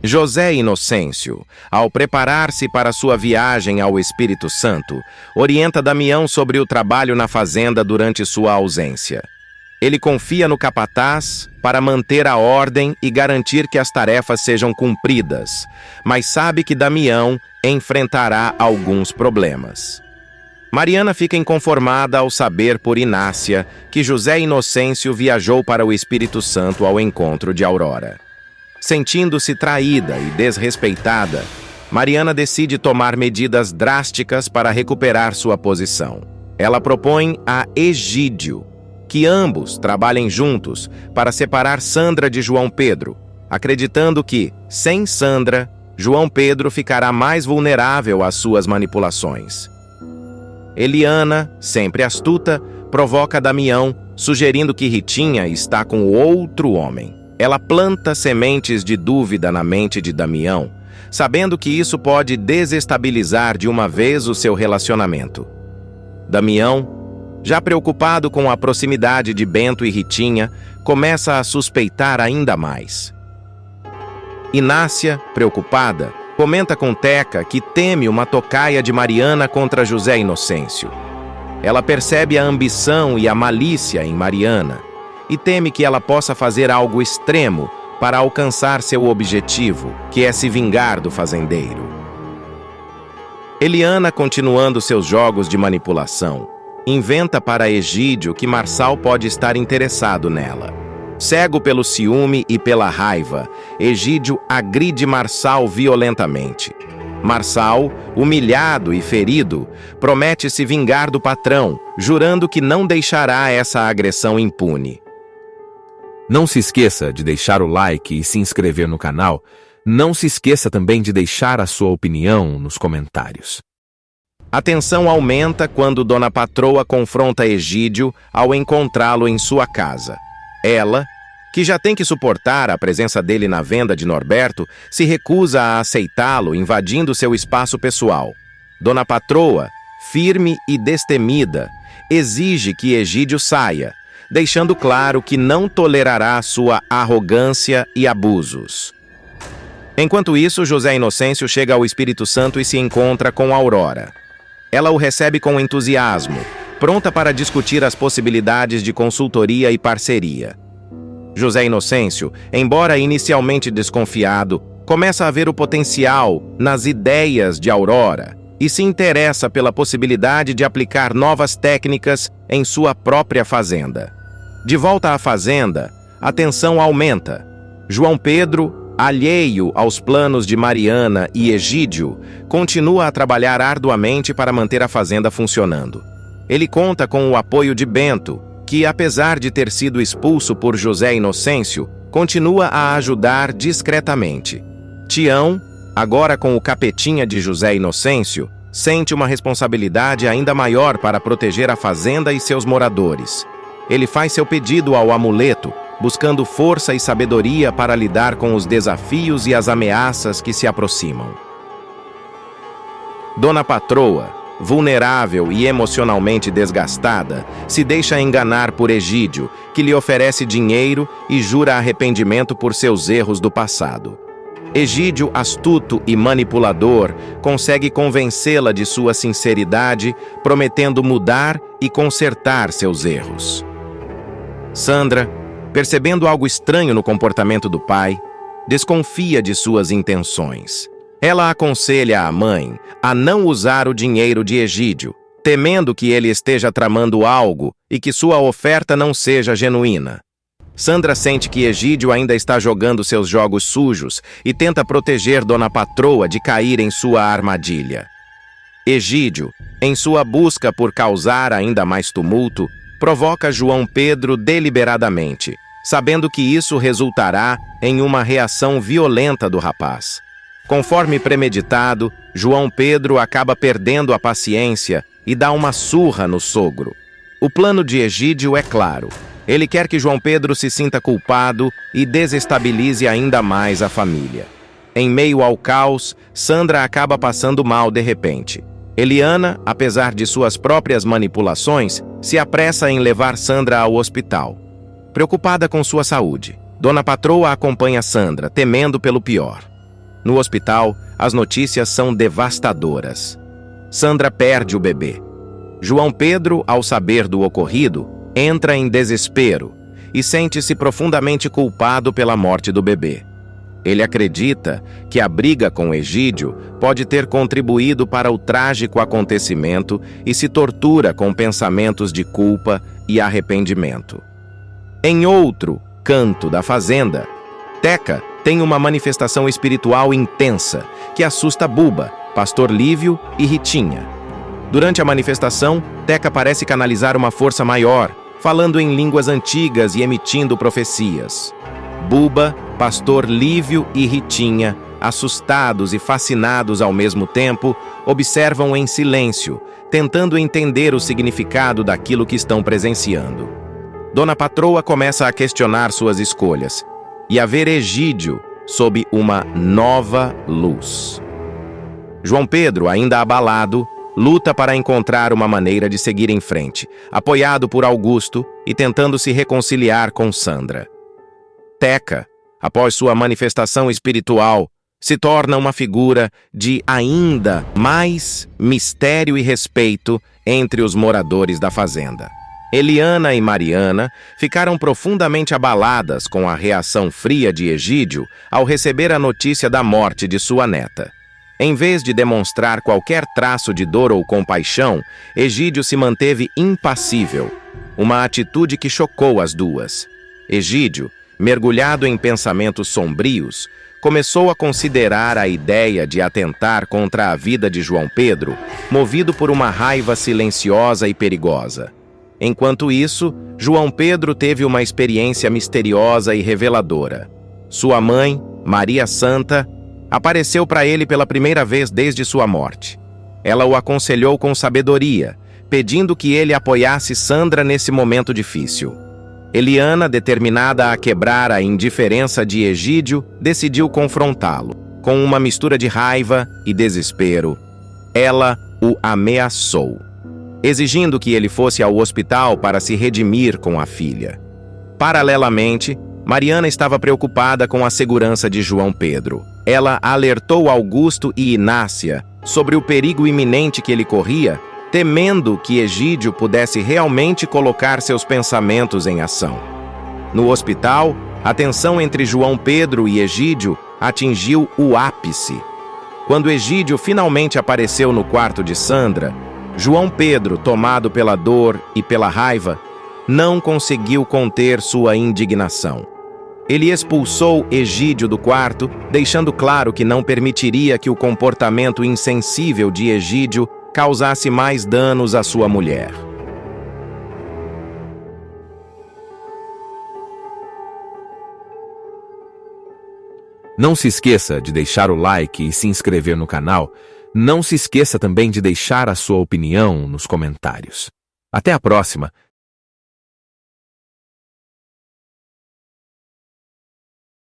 José Inocêncio, ao preparar-se para sua viagem ao Espírito Santo, orienta Damião sobre o trabalho na fazenda durante sua ausência. Ele confia no capataz para manter a ordem e garantir que as tarefas sejam cumpridas, mas sabe que Damião enfrentará alguns problemas. Mariana fica inconformada ao saber por Inácia que José Inocêncio viajou para o Espírito Santo ao encontro de Aurora. Sentindo-se traída e desrespeitada, Mariana decide tomar medidas drásticas para recuperar sua posição. Ela propõe a Egídio que ambos trabalhem juntos para separar Sandra de João Pedro, acreditando que, sem Sandra, João Pedro ficará mais vulnerável às suas manipulações. Eliana, sempre astuta, provoca Damião, sugerindo que Ritinha está com outro homem. Ela planta sementes de dúvida na mente de Damião, sabendo que isso pode desestabilizar de uma vez o seu relacionamento. Damião, já preocupado com a proximidade de Bento e Ritinha, começa a suspeitar ainda mais. Inácia, preocupada, comenta com Teca que teme uma tocaia de Mariana contra José Inocêncio. Ela percebe a ambição e a malícia em Mariana e teme que ela possa fazer algo extremo para alcançar seu objetivo, que é se vingar do fazendeiro. Eliana, continuando seus jogos de manipulação, inventa para Egídio que Marçal pode estar interessado nela. Cego pelo ciúme e pela raiva, Egídio agride Marçal violentamente. Marçal, humilhado e ferido, promete se vingar do patrão, jurando que não deixará essa agressão impune. Não se esqueça de deixar o like e se inscrever no canal. Não se esqueça também de deixar a sua opinião nos comentários. A tensão aumenta quando Dona Patroa confronta Egídio ao encontrá-lo em sua casa. Ela, que já tem que suportar a presença dele na venda de Norberto, se recusa a aceitá-lo, invadindo seu espaço pessoal. Dona Patroa, firme e destemida, exige que Egídio saia, deixando claro que não tolerará sua arrogância e abusos. Enquanto isso, José Inocêncio chega ao Espírito Santo e se encontra com Aurora. Ela o recebe com entusiasmo, pronta para discutir as possibilidades de consultoria e parceria. José Inocêncio, embora inicialmente desconfiado, começa a ver o potencial nas ideias de Aurora e se interessa pela possibilidade de aplicar novas técnicas em sua própria fazenda. De volta à fazenda, a tensão aumenta. João Pedro, alheio aos planos de Mariana e Egídio, continua a trabalhar arduamente para manter a fazenda funcionando. Ele conta com o apoio de Bento, que, apesar de ter sido expulso por José Inocêncio, continua a ajudar discretamente. Tião, agora com o capetinha de José Inocêncio, sente uma responsabilidade ainda maior para proteger a fazenda e seus moradores. Ele faz seu pedido ao amuleto, buscando força e sabedoria para lidar com os desafios e as ameaças que se aproximam. Dona Patroa, vulnerável e emocionalmente desgastada, se deixa enganar por Egídio, que lhe oferece dinheiro e jura arrependimento por seus erros do passado. Egídio, astuto e manipulador, consegue convencê-la de sua sinceridade, prometendo mudar e consertar seus erros. Sandra, percebendo algo estranho no comportamento do pai, desconfia de suas intenções. Ela aconselha a mãe a não usar o dinheiro de Egídio, temendo que ele esteja tramando algo e que sua oferta não seja genuína. Sandra sente que Egídio ainda está jogando seus jogos sujos e tenta proteger Dona Patroa de cair em sua armadilha. Egídio, em sua busca por causar ainda mais tumulto, provoca João Pedro deliberadamente, sabendo que isso resultará em uma reação violenta do rapaz. Conforme premeditado, João Pedro acaba perdendo a paciência e dá uma surra no sogro. O plano de Egídio é claro. Ele quer que João Pedro se sinta culpado e desestabilize ainda mais a família. Em meio ao caos, Sandra acaba passando mal de repente. Eliana, apesar de suas próprias manipulações, se apressa em levar Sandra ao hospital. Preocupada com sua saúde, Dona Patroa acompanha Sandra, temendo pelo pior. No hospital, as notícias são devastadoras. Sandra perde o bebê. João Pedro, ao saber do ocorrido, entra em desespero e sente-se profundamente culpado pela morte do bebê. Ele acredita que a briga com Egídio pode ter contribuído para o trágico acontecimento e se tortura com pensamentos de culpa e arrependimento. Em outro canto da fazenda, Teca tem uma manifestação espiritual intensa que assusta Buba, Pastor Lívio e Ritinha. Durante a manifestação, Teca parece canalizar uma força maior, falando em línguas antigas e emitindo profecias. Buba, Pastor Lívio e Ritinha, assustados e fascinados ao mesmo tempo, observam em silêncio, tentando entender o significado daquilo que estão presenciando. Dona Patroa começa a questionar suas escolhas e a ver Egídio sob uma nova luz. João Pedro, ainda abalado, luta para encontrar uma maneira de seguir em frente, apoiado por Augusto e tentando se reconciliar com Sandra. Teca, após sua manifestação espiritual, se torna uma figura de ainda mais mistério e respeito entre os moradores da fazenda. Eliana e Mariana ficaram profundamente abaladas com a reação fria de Egídio ao receber a notícia da morte de sua neta. Em vez de demonstrar qualquer traço de dor ou compaixão, Egídio se manteve impassível, uma atitude que chocou as duas. Egídio, mergulhado em pensamentos sombrios, começou a considerar a ideia de atentar contra a vida de João Pedro, movido por uma raiva silenciosa e perigosa. Enquanto isso, João Pedro teve uma experiência misteriosa e reveladora. Sua mãe, Maria Santa, apareceu para ele pela primeira vez desde sua morte. Ela o aconselhou com sabedoria, pedindo que ele apoiasse Sandra nesse momento difícil. Eliana, determinada a quebrar a indiferença de Egídio, decidiu confrontá-lo. Com uma mistura de raiva e desespero, ela o ameaçou, exigindo que ele fosse ao hospital para se redimir com a filha. Paralelamente, Mariana estava preocupada com a segurança de João Pedro. Ela alertou Augusto e Inácia sobre o perigo iminente que ele corria, temendo que Egídio pudesse realmente colocar seus pensamentos em ação. No hospital, a tensão entre João Pedro e Egídio atingiu o ápice. Quando Egídio finalmente apareceu no quarto de Sandra, João Pedro, tomado pela dor e pela raiva, não conseguiu conter sua indignação. Ele expulsou Egídio do quarto, deixando claro que não permitiria que o comportamento insensível de Egídio causasse mais danos à sua mulher. Não se esqueça de deixar o like e se inscrever no canal. Não se esqueça também de deixar a sua opinião nos comentários. Até a próxima!